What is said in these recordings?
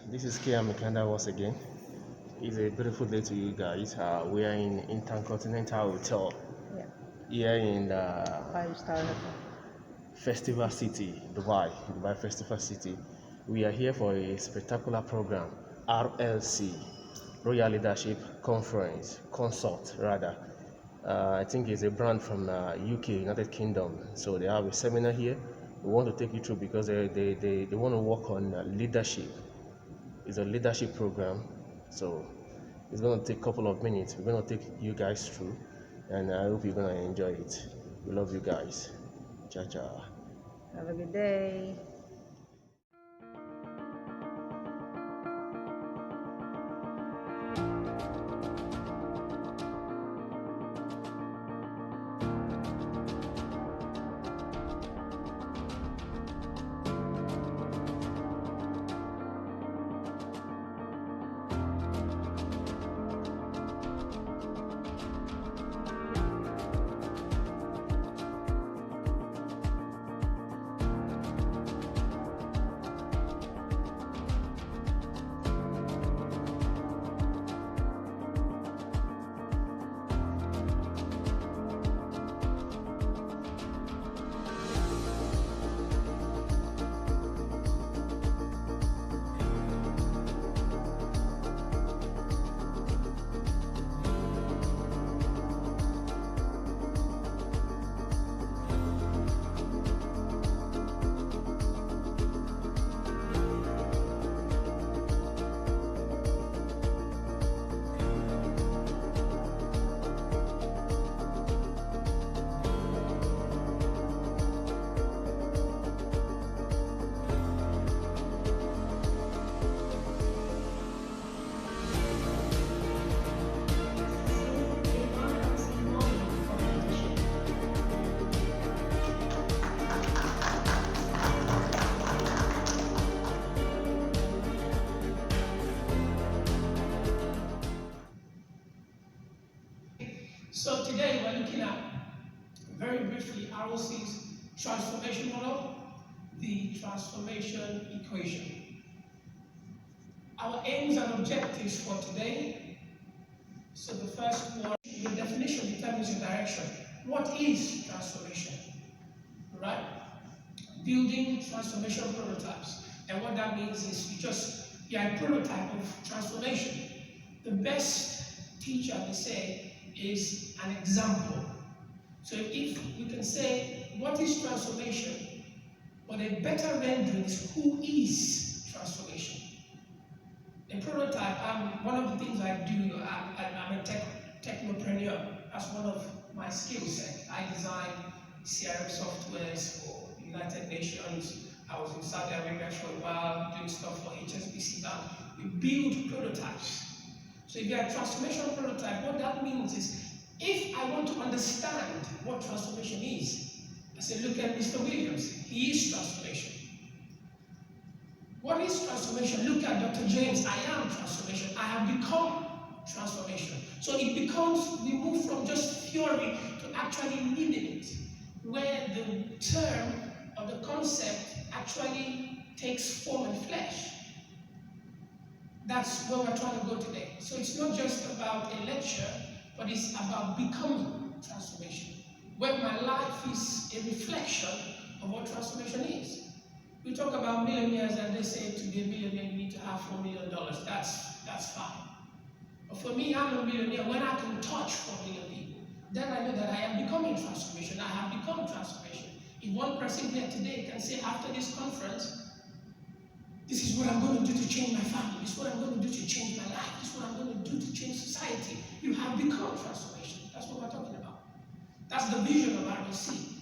This is Kia Mikanda once again. It's a beautiful day to you guys. We are in Intercontinental Hotel here in the Five-star hotel. Festival City, Dubai Festival City. We are here for a spectacular program, RLC, Royal Leadership Conference, Consult rather. I think it's a brand from UK, United Kingdom. So they have a seminar here. We want to take you through because they want to work on leadership. It's a leadership program, so it's going to take a couple of minutes. We're going to take you guys through, and I hope you're going to enjoy it. We love you guys. Ciao, ciao. Have a good day. So today we're looking at, very briefly, ROC's transformation model, the transformation equation. Our aims and objectives for today. So the first one, the definition determines your direction. What is transformation? Right? Building transformation prototypes. And what that means is you're a prototype of transformation. The best teacher, they say, is an example. So if we can say, what is transformation? But a better rendering is, who is transformation? A prototype, one of the things I do, I'm a technopreneur. That's one of my skill sets. I design CRM softwares for United Nations. I was in Saudi Arabia for a while doing stuff for HSBC Bank. We build prototypes. So if you're a transformation prototype, what that means is, if I want to understand what transformation is, I say, look at Mr. Williams. He is transformation. What is transformation? Look at Dr. James. I am transformation. I have become transformation. So it becomes, we move from just theory to actually living it, where the term or the concept actually takes form and flesh. That's where we're trying to go today. So it's not just about a lecture, but it's about becoming transformation, where my life is a reflection of what transformation is. We talk about millionaires and they say to be a millionaire you need to have $4 million. That's fine. But for me, I'm a millionaire when I can touch 4 million people. Then I know that I am becoming transformation. I have become transformation. If one person here today can say, after this conference, this is what I'm going to do to change my family. This is what I'm going to do to change my life. This is what I'm going to do to change society. You have become transformation. That's what we're talking about. That's the vision of RBC.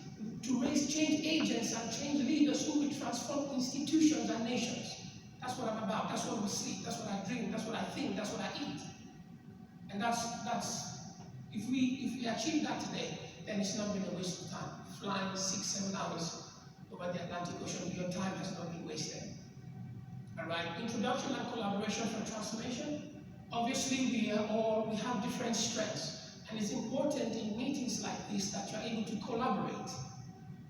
To raise change agents and change leaders who will transform institutions and nations. That's what I'm about. That's what we sleep. That's what I dream. That's what I think. That's what I eat. And that's if we achieve that today, then it's not been a waste of time. Flying 6-7 hours over the Atlantic Ocean, your time has not been wasted. All right, introduction and collaboration for transformation. Obviously, we have different strengths, and it's important in meetings like this that you're able to collaborate.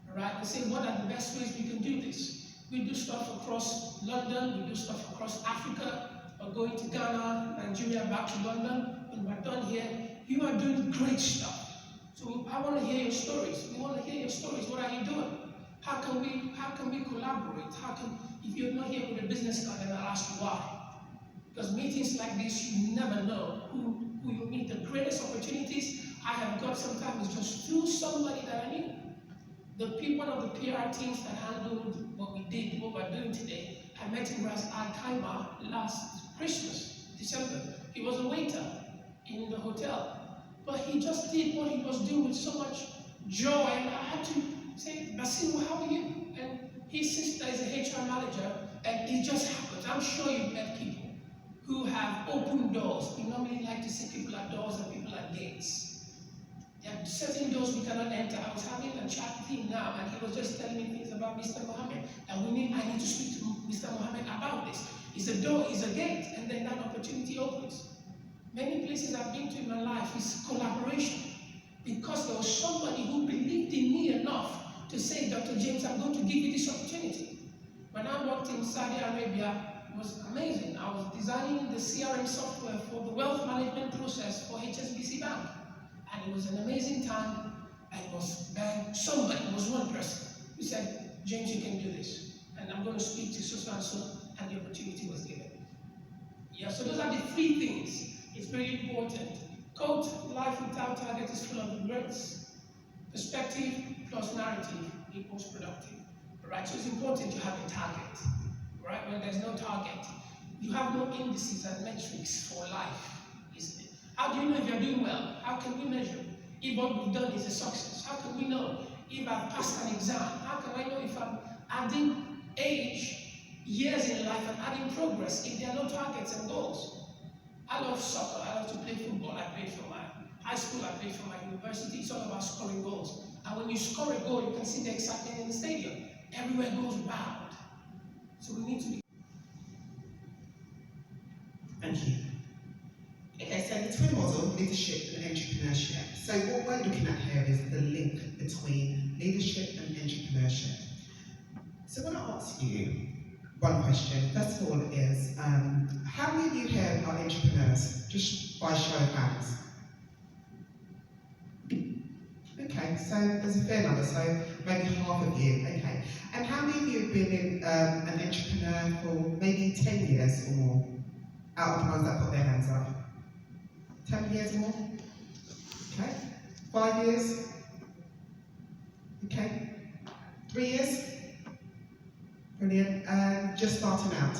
All right, they say, what are the best ways we can do this? We do stuff across London, we do stuff across Africa, we're going to Ghana, Nigeria, back to London. When we're done here, you are doing great stuff. So I want to hear your stories. We want to hear your stories. What are you doing? How can we collaborate? If you're not here with a business card, then I'll ask you why. Because meetings like this, you never know who you meet. The greatest opportunities I have got sometimes is just through somebody that I knew. One of the PR teams that handled what we did, what we're doing today, I met him as Al-Kaima last Christmas, December. He was a waiter in the hotel. But he just did what he was doing with so much joy, and I had to say, Basiru, how are you? And his sister is a HR manager, and it just happens. I'm sure you've met people who have opened doors. We normally like to see people at doors and people at gates. There are certain doors we cannot enter. I was having a chat with him now, and he was just telling me things about Mr. Mohammed, and I need to speak to Mr. Mohammed about this. It's a door, it's a gate, and then that opportunity opens. Many places I've been to in my life is collaboration, because there was somebody who believed in me enough to say, Dr. James, I'm going to give you this opportunity. When I worked in Saudi Arabia, it was amazing. I was designing the CRM software for the wealth management process for HSBC Bank. And it was an amazing time. And it was one person who said, James, you can do this. And I'm going to speak to so and so, and the opportunity was given. Yeah, so those are the three things. It's very important. Quote, life without target is full of regrets. Perspective plus narrative equals productive. Right? So it's important to have a target. Right? When there's no target, you have no indices and metrics for life, isn't it? How do you know if you're doing well? How can we measure? If what we've done is a success, how can we know if I've passed an exam? How can I know if I'm adding age, years in life, and adding progress if there are no targets and goals? I love soccer. I love to play football. I played for my high school. I played for my university. It's all about scoring goals. And when you score a goal, you can see the excitement in the stadium. Everywhere goes wild. So we need to be. Thank you. Okay, so the twin model, leadership and entrepreneurship. So what we're looking at here is the link between leadership and entrepreneurship. So I want to ask you one question. First of all is, how many of you here are entrepreneurs? Just by show of hands. Okay, so there's a fair number, so maybe half of you, okay. And how many of you have been an entrepreneur for maybe 10 years or more? Out of the ones that put their hands up. 10 years or more? Okay. 5 years? Okay. 3 years? Brilliant. And just starting out?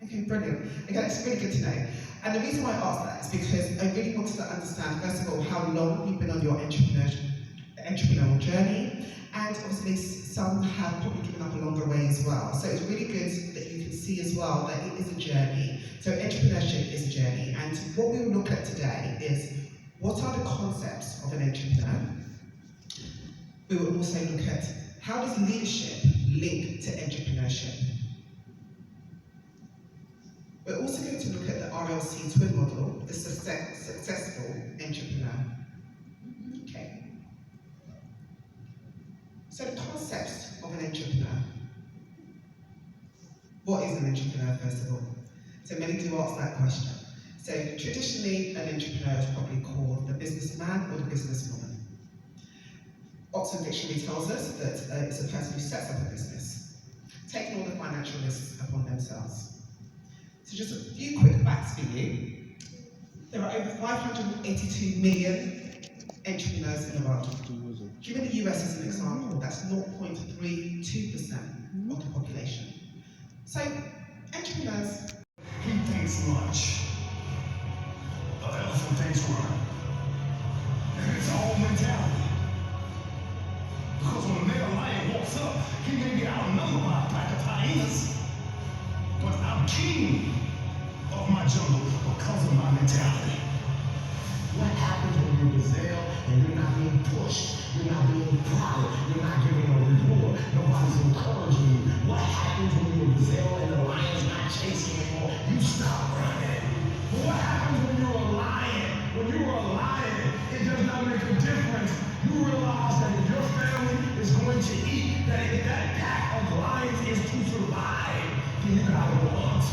Okay, brilliant. Okay, that's really good to know. And the reason why I asked that is because I really wanted to understand, first of all, how long you've been on your entrepreneurial journey, and obviously some have probably given up along the way as well. So it's really good that you can see as well that it is a journey. So entrepreneurship is a journey, and what we will look at today is what are the concepts of an entrepreneur. We will also look at how does leadership link to entrepreneurship. We're also going to look at the RLC twin model, the successful entrepreneur. Okay. So the concepts of an entrepreneur. What is an entrepreneur, first of all? So many do ask that question. So traditionally, an entrepreneur is probably called the businessman or the businesswoman. Oxford Dictionary tells us that it's a person who sets up a business, taking all the financial risks upon themselves. So just a few quick facts for you. There are over 582 million entrepreneurs in the world. Given the US as an example, that's 0.32% of the population. So, entrepreneurs. He thinks much. The elephant thinks run. And it's all mentality. Because when a male lion walks up, he may be outnumbered by a pack of hyenas. But I'm king of my jungle because of my mentality. What happens when you're gazelle and you're not being pushed, you're not being prodded, you're not giving a reward, nobody's encouraging you? What happens when you're a gazelle and the lion's not chasing anymore? You stop running. But what happens when you're a lion? When you're a lion, it does not make a difference. You realize that if your family is going to eat, that if that pack of lions is to survive, then you gotta go hunt.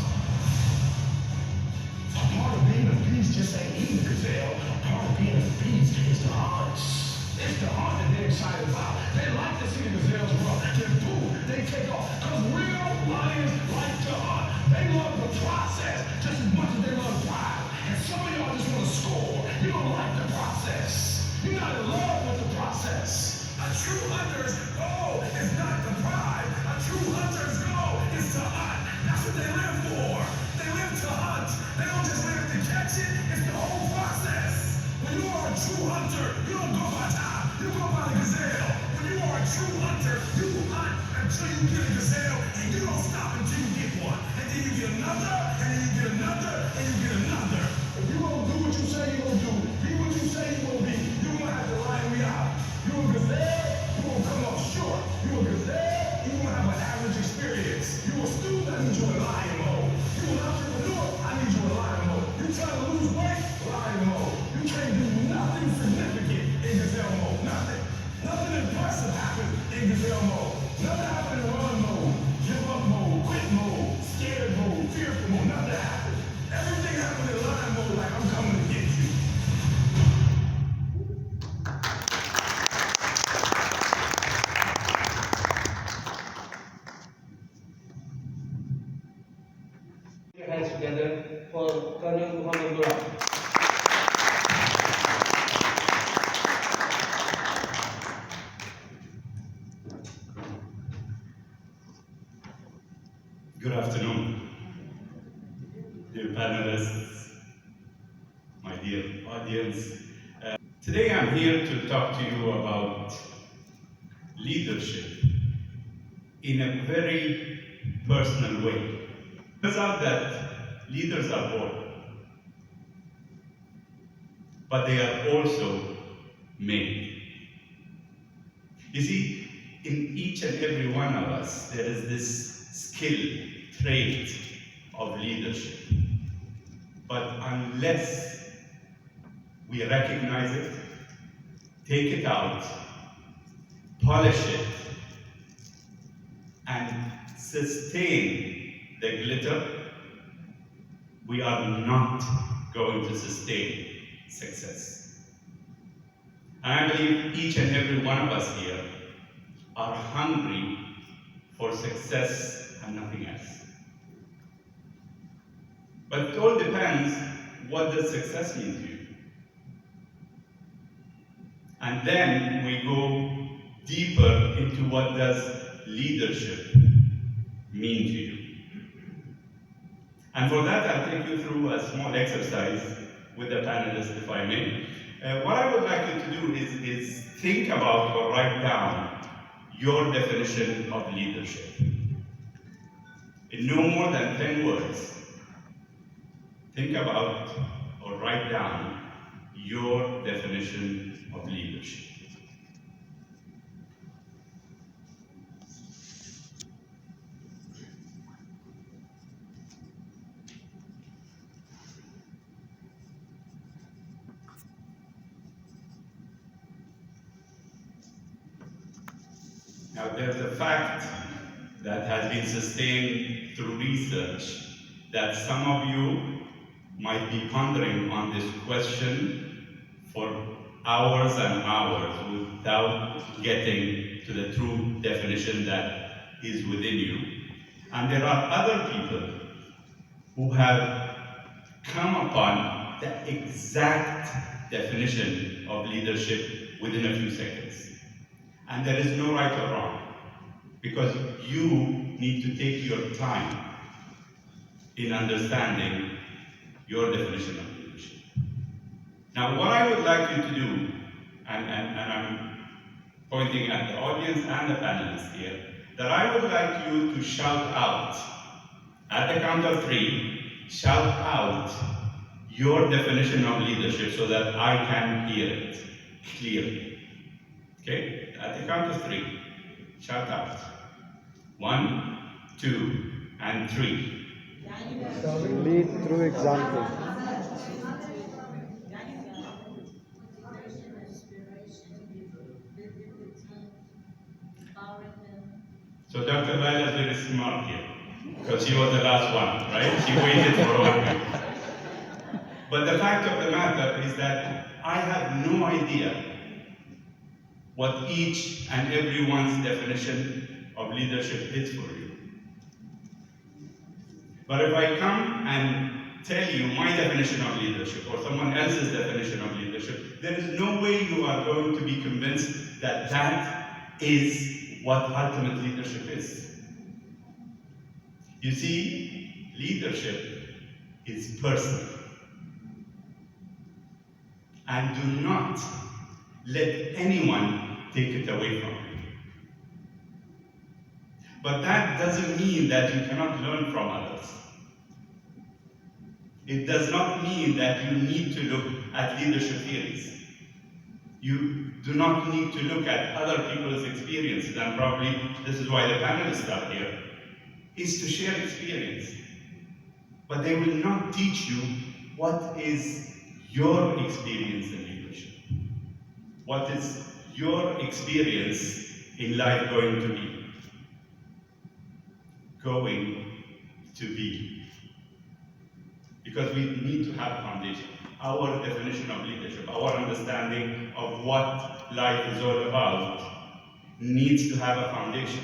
A part of being a beast just ain't eating the gazelle. A part of being a beast is the hunt. It's the hunt that they're excited about. They like to see the gazelles run. Then boom, they take off. Because real lions like to hunt. They love the process just as much as they love pride. And some of y'all just want to score. You don't like the process. You're not in love with the process. A true hunter's goal is not the pride. A true hunter's goal is to hunt. That's what they live for. They live to hunt. They don't just live to catch it. It's the whole process. When you are a true hunter, you don't go by time. You go by the gazelle. When you are a true hunter, you hunt until you get a gazelle, and you don't stop until you get one. And then you get another, and then you get another, and you get another. If you don't do what you say you're gonna do, be what you say you're gonna be, you're gonna have to line me out. You a gazelle, you're gonna come up short. You a gazelle, you're gonna have an average experience. You a student, I need you in lion mode. You an entrepreneur, I need you in lion mode. You trying to lose weight, lion mode. You can't do nothing significant in gazelle mode. Nothing. Nothing impressive happens in gazelle mode. Nothing happens in run mode, give up mode, quit mode, scared mode, fearful mode. Nothing happens. Everything happens in lion mode like I'm coming to get you. Your hands together for Colonel Muhammad Murad. Good afternoon, dear panelists, my dear audience. Today I'm here to talk to you about leadership in a very personal way. Turns out that leaders are born, but they are also made. You see, in each and every one of us, there is this skill, trait of leadership. But unless we recognize it, take it out, polish it, and sustain the glitter, we are not going to sustain success. And I believe each and every one of us here are hungry for success and nothing else. But it all depends, what does success mean to you? And then we go deeper into what does leadership mean to you. And for that, I'll take you through a small exercise with the panelists, if I may. What I would like you to do is think about or write down your definition of leadership. In no more than 10 words, think about or write down your definition of leadership. Now, there's a fact that has been sustained through research that some of you might be pondering on this question for hours and hours without getting to the true definition that is within you. And there are other people who have come upon the exact definition of leadership within a few seconds. And there is no right or wrong, because you need to take your time in understanding your definition of leadership. Now, what I would like you to do, and I'm pointing at the audience and the panelists here, that I would like you to shout out, at the count of 3, shout out your definition of leadership so that I can hear it clearly. Okay? At the count of 3, shout out. 1, 2, and 3. Lead through example. So Dr. Laila is very smart here, because she was the last one, right? She waited for all of you. But the fact of the matter is that I have no idea what each and everyone's definition of leadership is for you. But if I come and tell you my definition of leadership or someone else's definition of leadership, there is no way you are going to be convinced that that is what ultimate leadership is. You see, leadership is personal. And do not let anyone take it away from you. But that doesn't mean that you cannot learn from others. It does not mean that you need to look at leadership theories. You do not need to look at other people's experiences, and probably this is why the panelists are here, is to share experience. But they will not teach you what is your experience in leadership. What is your experience in life going to be? Because we need to have a foundation. Our definition of leadership, our understanding of what life is all about, needs to have a foundation.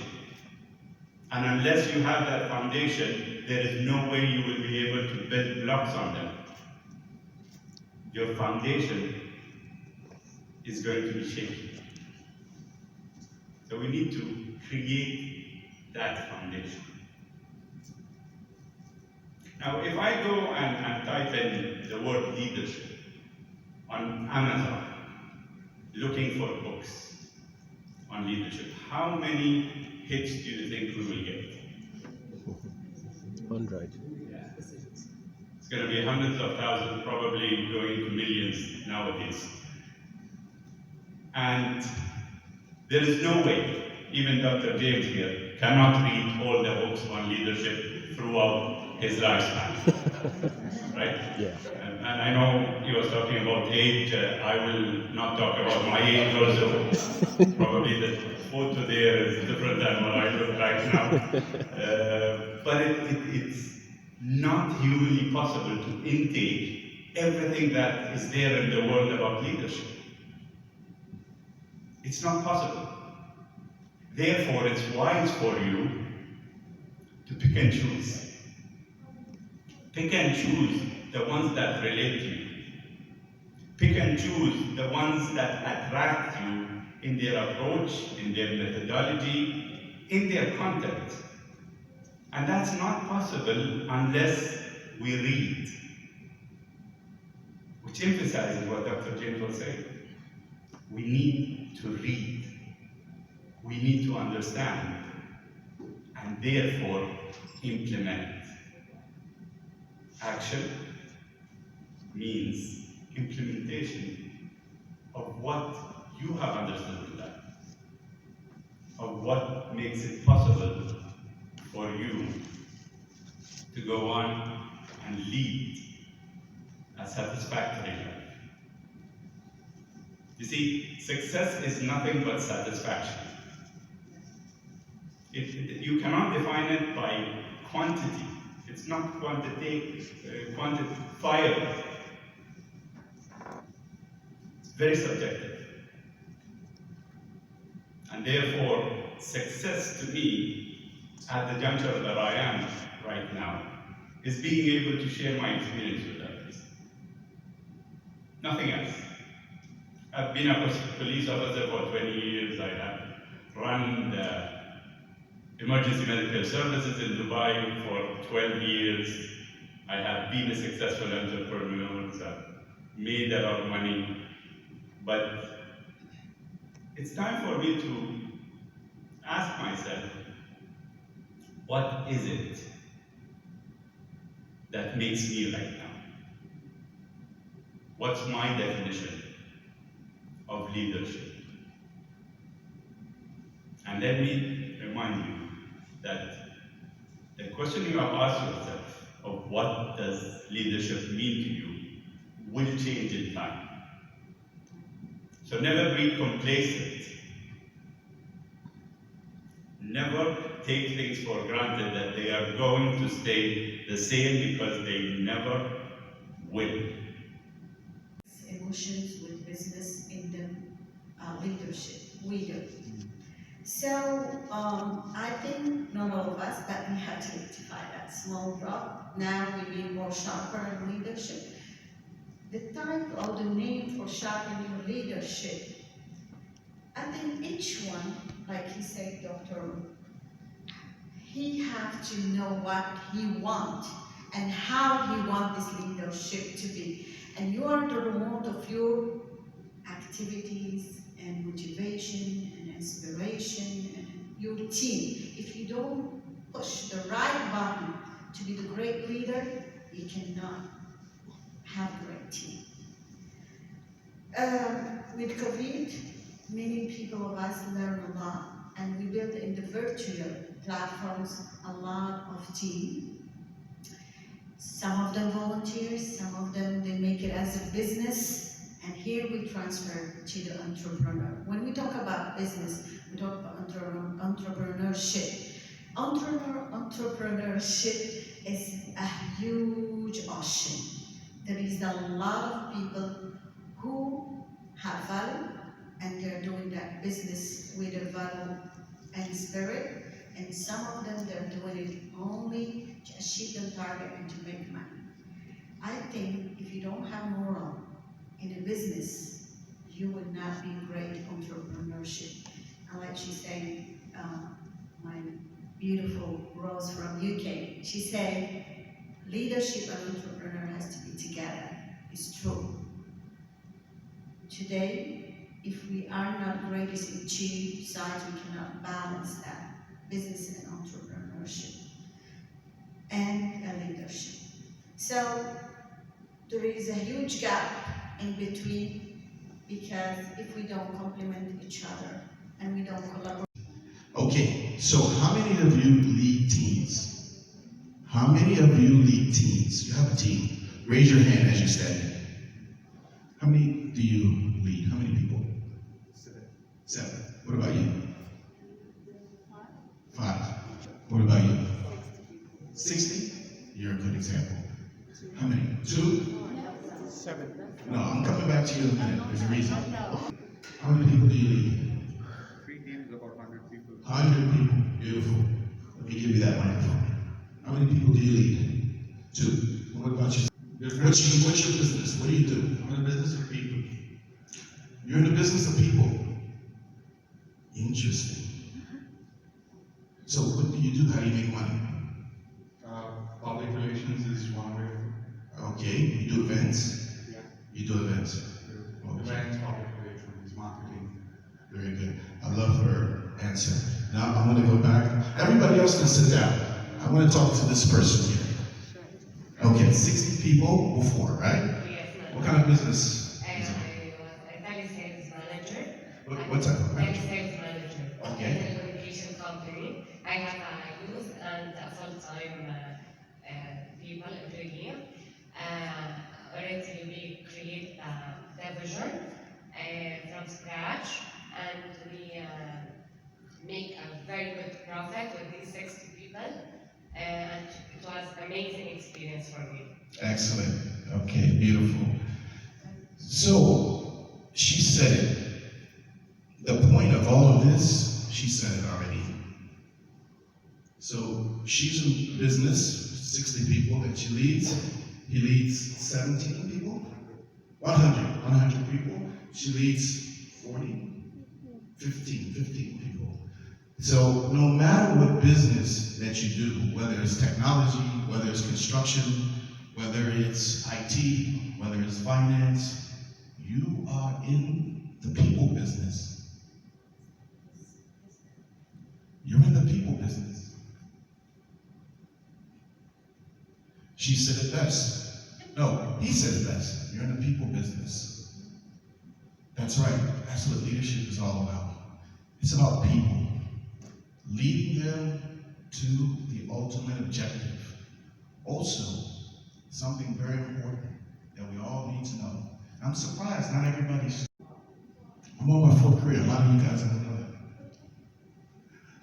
And unless you have that foundation, there is no way you will be able to build blocks on them. Your foundation is going to be shaky. So we need to create that foundation. Now, if I go and type in the word leadership on Amazon, looking for books on leadership, how many hits do you think we will get? 100. It's going to be hundreds of thousands, probably going to millions nowadays. And there is no way, even Dr. James here cannot read all the books on leadership throughout his lifespan, right? Yeah. And I know he was talking about age. I will not talk about my age also. Probably the photo there is different than what I look like now. But it's not humanly possible to intake everything that is there in the world about leadership. It's not possible. Therefore, it's wise for you to pick and choose. Pick and choose the ones that relate to you. Pick and choose the ones that attract you in their approach, in their methodology, in their content. And that's not possible unless we read. Which emphasizes what Dr. James was saying. We need to read. We need to understand, and therefore implement. Action means implementation of what you have understood in life, of what makes it possible for you to go on and lead a satisfactory life. You see, success is nothing but satisfaction. You cannot define it by quantity. It's not quantifiable. It's very subjective. And therefore, success to me, at the juncture that I am right now, is being able to share my experience with others. Nothing else. I've been a police officer for 20 years. I have run the emergency medical services in Dubai for 12 years. I have been a successful entrepreneur, I've made a lot of money. But it's time for me to ask myself, what is it that makes me right now? What's my definition of leadership? And let me remind you that the question you have asked yourself of what does leadership mean to you will change in time. So never be complacent. Never take take things for granted that they are going to stay the same because they never will. Emotions with business in the leadership. We do. So I think not all of us, but we have to rectify that small drop. Now we need more sharper in leadership. The type or the name for sharpening your leadership, I think each one, like he said, Dr. He have to know what he want and how he want this leadership to be. And you are the remote of your activities and motivation and inspiration and your team. If you don't push the right button to be the great leader, you cannot have a great team. With COVID, many people of us learn a lot, and we build in the virtual platforms a lot of team. Some of them volunteers, some of them they make it as a business, and here we transfer to the entrepreneur. When we talk about business, we talk about entrepreneurship. Entrepreneurship is a huge ocean. There is a lot of people who have value, and they're doing that business with a value and spirit, and some of them they're doing it only to achieve the target and to make money. I think if you don't have moral in a business, you would not be great entrepreneurship. And like she said, my beautiful Rose from UK, she said, leadership and entrepreneur has to be together. It's true. Today, if we are not greatest in two sides, we cannot balance that, business and entrepreneurship and leadership. So there is a huge gap in between, because if we don't complement each other and we don't collaborate. Okay, so how many of you lead teams? How many of you lead teams? You have a team. Raise your hand as you stand. How many do you lead? How many people? 7. What about you? 5. What about you? 60? You're a good example. How many? 2? 7. No, I'm coming back to you in a minute. There's a reason. How many people do you lead? 3 teams, about 100 people. 100 people. Beautiful. Let me give you that microphone. How many people do you lead? 2. What about you? What's your business? What do you do? I'm in the business of people. You're in the business of people. Interesting. So what do you do? How do you make money? Public relations is one way. Okay, you do events? Yeah. You do events. Okay. Events, public relations, marketing. Very good. I love her answer. Now I'm going to go back. Everybody else can sit down. I want to talk to this person here. Okay, 60 people before, right? Yes, What kind of business? I was a telesales manager. What type of Telesales manager? manager. Okay. A telecommunication company. I have a youth and a full-time people employee. Already we create the vision from scratch, and we make a very good profit with these 60 people. And it was amazing experience for me. Excellent. Okay, beautiful. So, she said it. The point of all of this, she said it already. So, she's in business, 60 people that she leads. He leads 17 people? 100 people. She leads 40, 15 people. So no matter what business that you do, whether it's technology, whether it's construction, whether it's IT, whether it's finance, you are in the people business. You're in the people business. She said it best. No, he said it best. You're in the people business. That's right. That's what leadership is all about. It's about people. Leading them to the ultimate objective. Also, something very important that we all need to know. I'm surprised not everybody's. I'm on my 4th career. A lot of you guys don't know that.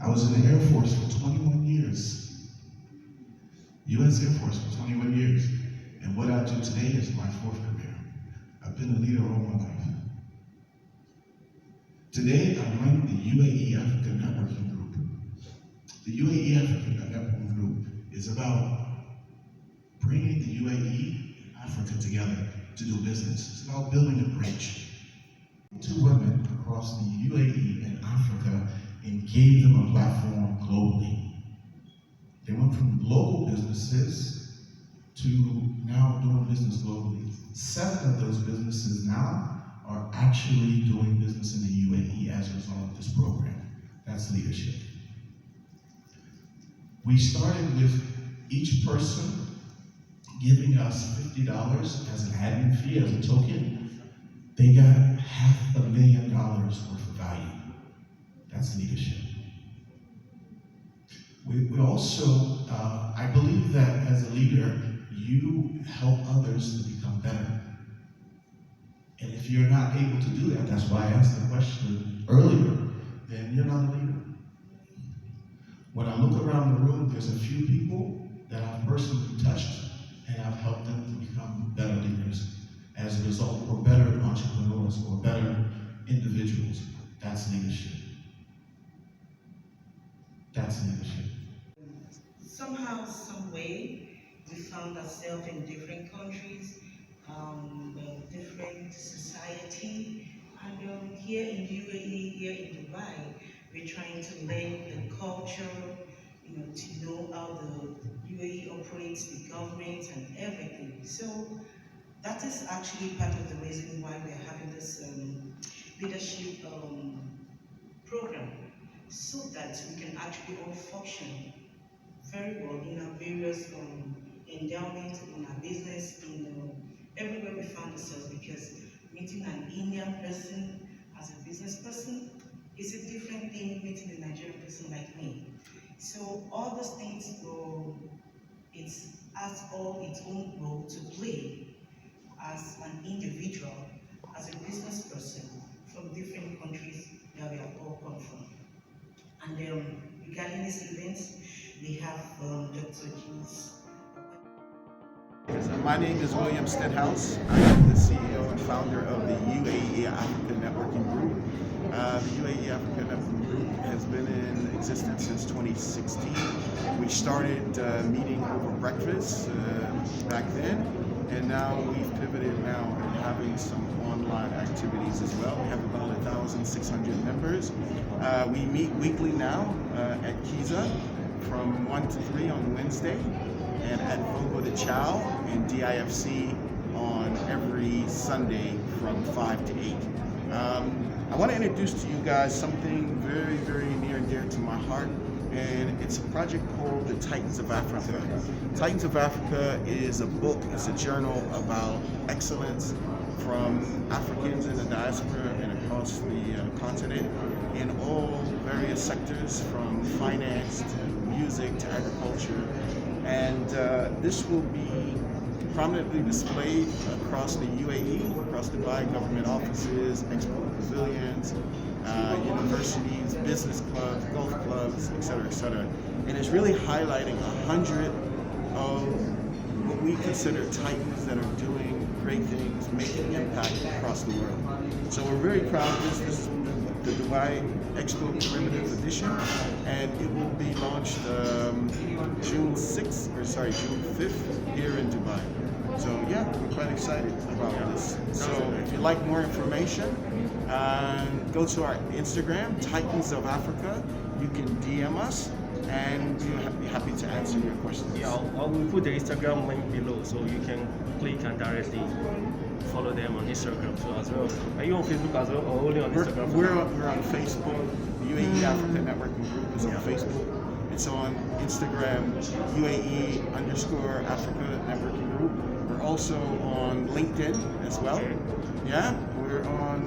I was in the Air Force for 21 years. U.S. Air Force for 21 years. And what I do today is my fourth career. I've been a leader all my life. Today, I run the UAE Africa Networking Group. The UAE Africa Networking Group is about bringing the UAE and Africa together to do business. It's about building a bridge. 2 women across the UAE and Africa and gave them a platform globally. They went from local businesses to now doing business globally. 7 of those businesses now are actually doing business in the UAE as a result of this program. That's leadership. We started with each person giving us $50 as an admin fee, as a token. They got $500,000 worth of value. That's leadership. We also, I believe that as a leader, you help others to become better. And if you're not able to do that, that's why I asked the question earlier, then you're not a leader. When I look around the room, there's a few people that I've personally touched and I've helped them to become better leaders as a result, or better entrepreneurs, or better individuals. That's leadership. That's leadership. Somehow, some way, we found ourselves in different countries, different society, and here in the UAE, here in Dubai, we're trying to learn the culture, to know how the UAE operates, the government, and everything. So that is actually part of the reason why we're having this leadership program, so that we can actually all function very well in our various endowments, in our business, in everywhere we found ourselves, because meeting an Indian person as a business person is a different thing meeting a Nigerian person like me. So all those things it has all its own role to play as an individual, as a business person from different countries that we have all come from. And regarding this event, we have Dr. Jules. My name is William Stenhouse. I am the CEO and founder of the UAE Africa Networking Group. The UAE Africa Networking Group has been in existence since 2016. We started meeting over breakfast back then, and now we've pivoted now and having some online activities as well. We have about 1,600 members. We meet weekly now at Kiza from 1 to 3 on Wednesday, and at Fogo de Chao and DIFC on every Sunday from 5 to 8. I want to introduce to you guys something very, very near and dear to my heart, and it's a project called the Titans of Africa. Titans of Africa is a book, it's a journal about excellence from Africans in the diaspora and across the continent in all various sectors, from finance to music to agriculture. And this will be prominently displayed across the UAE, across Dubai government offices, export pavilions, universities, business clubs, golf clubs, etc., etc. And it's really highlighting 100 of what we consider titans that are doing great things, making impact across the world. So we're very proud of this. This is the Dubai Expo Commemorative Edition, and it will be launched June 5th here in Dubai. So yeah, we're quite excited about this. So if you'd like more information, go to our Instagram, Titans of Africa. You can DM us, and we'll be happy to answer your questions. Yeah, I will put the Instagram link below, so you can click and directly follow them on Instagram too as well. Are you on Facebook as well, or only on Instagram? We're on Facebook. UAE Africa Networking Group is on Facebook. It's on Instagram, UAE_Africa Networking Group. We're also on LinkedIn as well. Yeah, we're on.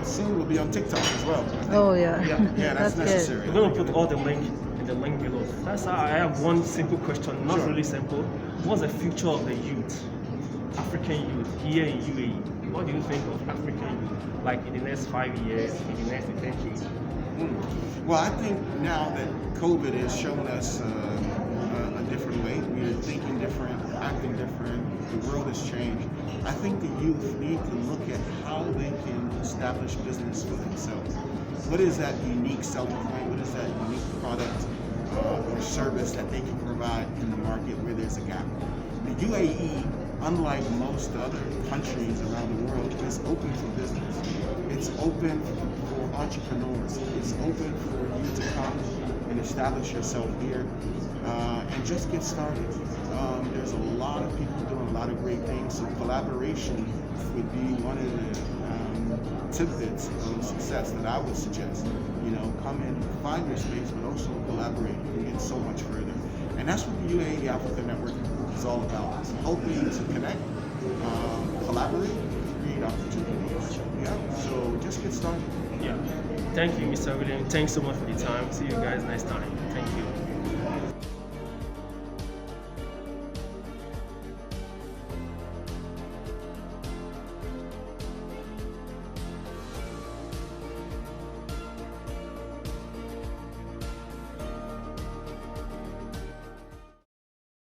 Soon we'll be on TikTok as well. Oh yeah. Yeah, that's necessary. We're gonna put all the link in the link below. That's how I have one simple question, not really simple. What's the future of the youth, African youth here in UAE? What do you think of African youth, like in the next 5 years, in the next decade? Well, I think now that COVID has shown us a different way, we are thinking different, acting different, the world has changed. I think the youth need to look at how they can establish business for themselves. What is that unique selling point? What is that unique product or service that they can provide in the market where there's a gap? The UAE, unlike most other countries around the world, is open for business. It's open for entrepreneurs. It's open for you to come and establish yourself here and just get started. There's a lot of people doing a lot of great things, so collaboration would be one of the tidbits of success that I would suggest. You know, come in, find your space, but also collaborate. You can get so much further. And that's what the UAE Africa Networking Group is all about. It's helping to connect, collaborate, create opportunities. Yeah, so just get started. Yeah. Thank you, Mr. William. Thanks so much for the time. See you guys next time. Thank you.